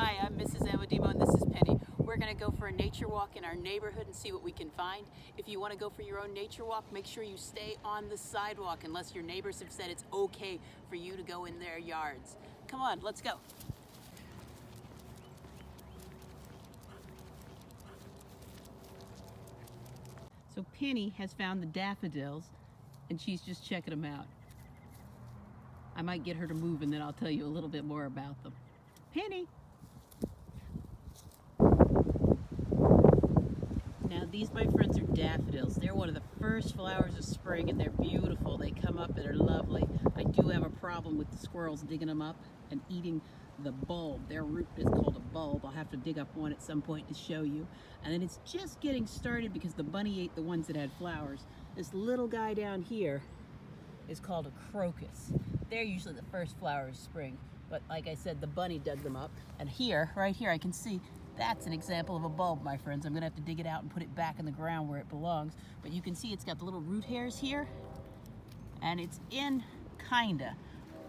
Hi, I'm Mrs. Amodemo and this is Penny. We're going to go for a nature walk in our neighborhood and see what we can find. If you want to go for your own nature walk, make sure you stay on the sidewalk unless your neighbors have said it's okay for you to go in their yards. Come on, let's go. So Penny has found the daffodils and she's just checking them out. I might get her to move and then I'll tell you a little bit more about them. Penny! Now these, my friends, are daffodils. They're one of the first flowers of spring and they're beautiful. They come up and are lovely. I do have a problem with the squirrels digging them up and eating the bulb. Their root is called a bulb. I'll have to dig up one at some point to show you. And then it's just getting started because the bunny ate the ones that had flowers. This little guy down here is called a crocus. They're usually the first flower of spring. But like I said, the bunny dug them up. And here, right here, I can see that's an example of a bulb, my friends. I'm gonna have to dig it out and put it back in the ground where it belongs. But you can see it's got the little root hairs here. And it's in, kinda.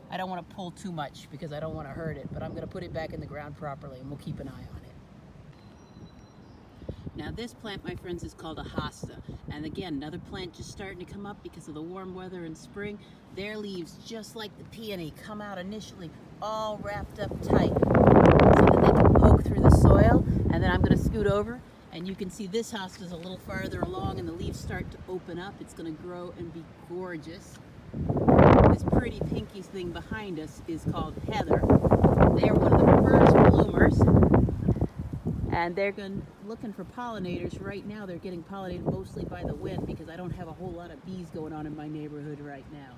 I don't wanna pull too much because I don't wanna hurt it, but I'm gonna put it back in the ground properly and we'll keep an eye on it. Now this plant, my friends, is called a hosta. And again, another plant just starting to come up because of the warm weather in spring. Their leaves, just like the peony, come out initially all wrapped up tight so that they can poke through the soil. And then I'm going to scoot over and you can see this hosta is a little farther along and the leaves start to open up. It's going to grow and be gorgeous. This pretty pinky thing behind us is called heather. They're one of the first bloomers. And they're looking for pollinators. Right now they're getting pollinated mostly by the wind because I don't have a whole lot of bees going on in my neighborhood right now.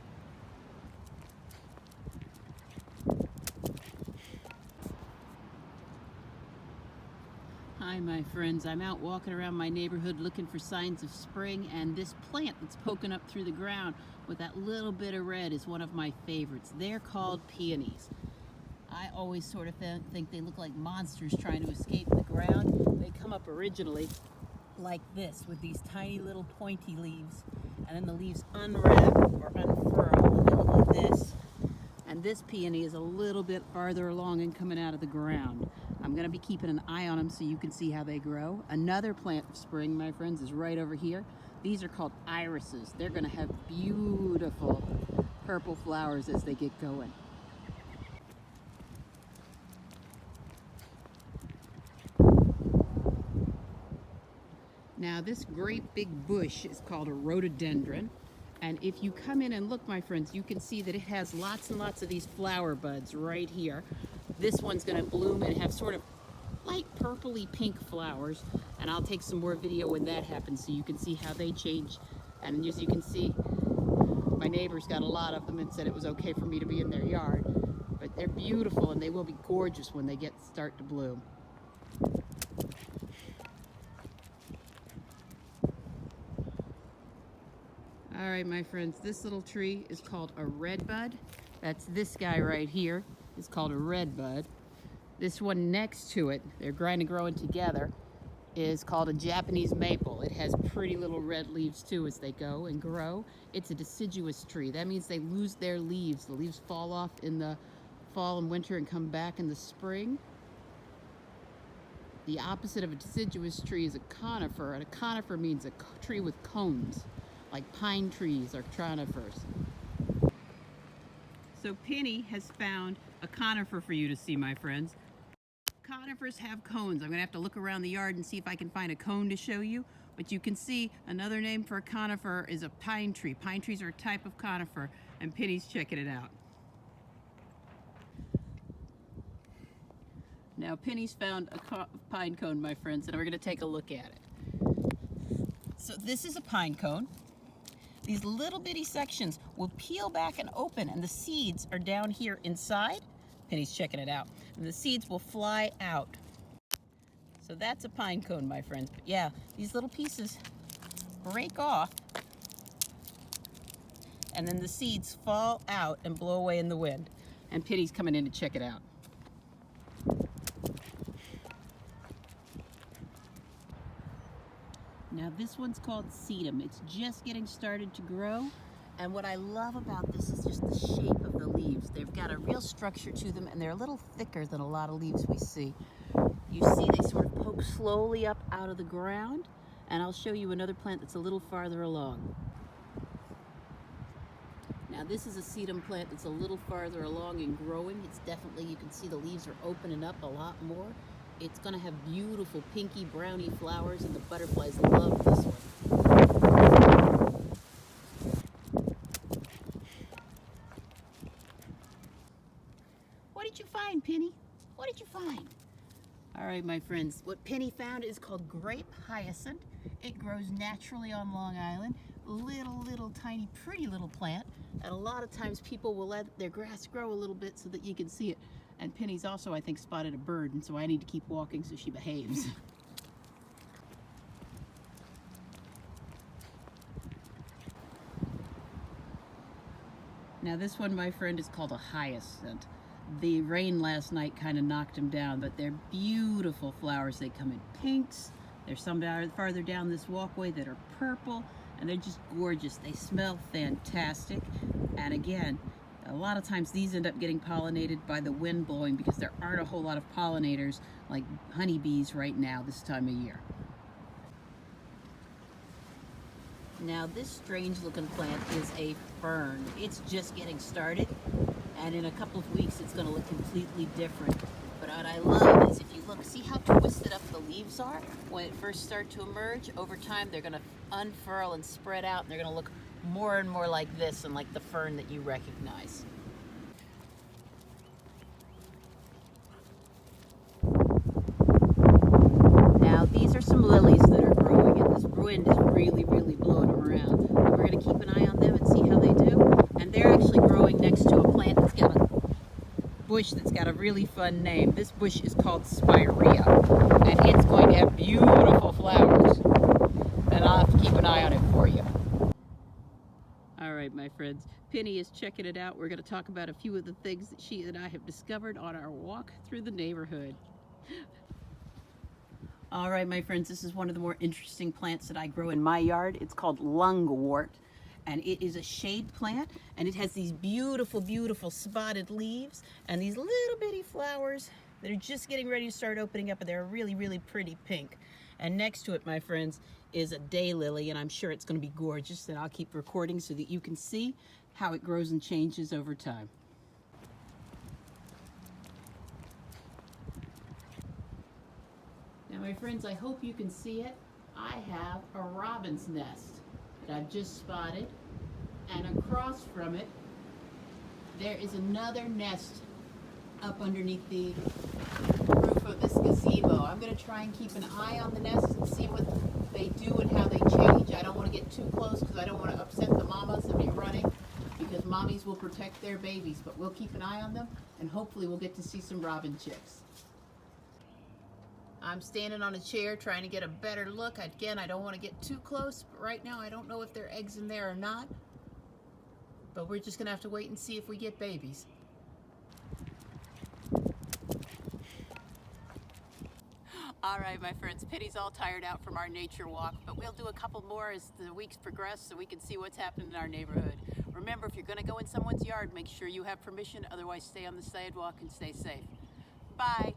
Hi my friends, I'm out walking around my neighborhood looking for signs of spring, and this plant that's poking up through the ground with that little bit of red is one of my favorites. They're called peonies. I always sort of think they look like monsters trying to escape the ground. They come up originally like this with these tiny little pointy leaves, and then the leaves unwrap or unfurl and they look like this. And this peony is a little bit farther along and coming out of the ground. I'm going to be keeping an eye on them so you can see how they grow. Another plant of spring, my friends, is right over here. These are called irises. They're going to have beautiful purple flowers as they get going. Now this great big bush is called a rhododendron, and if you come in and look, my friends, you can see that it has lots and lots of these flower buds right here. This one's going to bloom and have sort of light purpley pink flowers, and I'll take some more video when that happens so you can see how they change. And as you can see, my neighbors got a lot of them and said it was okay for me to be in their yard, but they're beautiful and they will be gorgeous when they start to bloom. All right, my friends, this little tree is called a redbud. That's this guy right here is called a redbud. This one next to it, they're growing together, is called a Japanese maple. It has pretty little red leaves too as they go and grow. It's a deciduous tree. That means they lose their leaves. The leaves fall off in the fall and winter and come back in the spring. The opposite of a deciduous tree is a conifer, and a conifer means a tree with cones, like pine trees or conifers. So Penny has found a conifer for you to see, my friends. Conifers have cones. I'm gonna have to look around the yard and see if I can find a cone to show you. But you can see another name for a conifer is a pine tree. Pine trees are a type of conifer, and Penny's checking it out. Now Penny's found a pine cone, my friends, and we're gonna take a look at it. So this is a pine cone. These little bitty sections will peel back and open, and the seeds are down here inside. Penny's checking it out. And the seeds will fly out. So that's a pine cone, my friends. But yeah, these little pieces break off, and then the seeds fall out and blow away in the wind. And Penny's coming in to check it out. Now this one's called Sedum. It's just getting started to grow. And what I love about this is just the shape of the leaves. They've got got a real structure to them, and they're a little thicker than a lot of leaves we see. You see they sort of poke slowly up out of the ground, and I'll show you another plant that's a little farther along. Now this is a sedum plant that's a little farther along and growing. It's definitely, you can see the leaves are opening up a lot more. It's going to have beautiful pinky browny flowers, and the butterflies love this one. What did you find, Penny? What did you find? All right, my friends, what Penny found is called grape hyacinth. It grows naturally on Long Island. Little tiny pretty little plant, and a lot of times people will let their grass grow a little bit so that you can see it. And Penny's also, I think, spotted a bird, and so I need to keep walking so she behaves. Now this one, my friend, is called a hyacinth. The rain last night kind of knocked them down, but they're beautiful flowers. They come in pinks. There's some farther down this walkway that are purple, and they're just gorgeous. They smell fantastic. And again, a lot of times these end up getting pollinated by the wind blowing because there aren't a whole lot of pollinators like honeybees right now this time of year. Now this strange looking plant is a fern. It's just getting started, and in a couple of weeks it's going to look completely different. But what I love is, if you look, see how twisted up the leaves are? When it first starts to emerge, over time they're going to unfurl and spread out, and they're going to look more and more like this and like the fern that you recognize. Now these are some lilies that are growing, and this wind is really blowing them around. We're going to keep an eye on them and see how they do. And they're actually growing next to a plant that's got a bush that's got a really fun name. This bush is called spirea, and it's going to have beautiful flowers. And I'll have to keep an eye on it for you. All right, my friends, Penny is checking it out. We're going to talk about a few of the things that she and I have discovered on our walk through the neighborhood. All right, my friends, this is one of the more interesting plants that I grow in my yard. It's called Lungwort, and it is a shade plant, and it has these beautiful spotted leaves and these little bitty flowers that are just getting ready to start opening up, and they're really pretty pink. And next to it, my friends, is a daylily, and I'm sure it's going to be gorgeous, and I'll keep recording so that you can see how it grows and changes over time. Now, my friends, I hope you can see it. I have a robin's nest that I've just spotted, and across from it there is another nest up underneath the roof of this gazebo. I'm going to try and keep an eye on the nest and see what they do and how they change. I don't want to get too close because I don't want to upset the mamas and be running, because mommies will protect their babies, but we'll keep an eye on them, and hopefully we'll get to see some robin chicks. I'm standing on a chair trying to get a better look. Again, I don't want to get too close, but right now I don't know if there are eggs in there or not. But we're just going to have to wait and see if we get babies. All right, my friends, Penny's all tired out from our nature walk, but we'll do a couple more as the weeks progress so we can see what's happening in our neighborhood. Remember, if you're going to go in someone's yard, make sure you have permission. Otherwise, stay on the sidewalk and stay safe. Bye.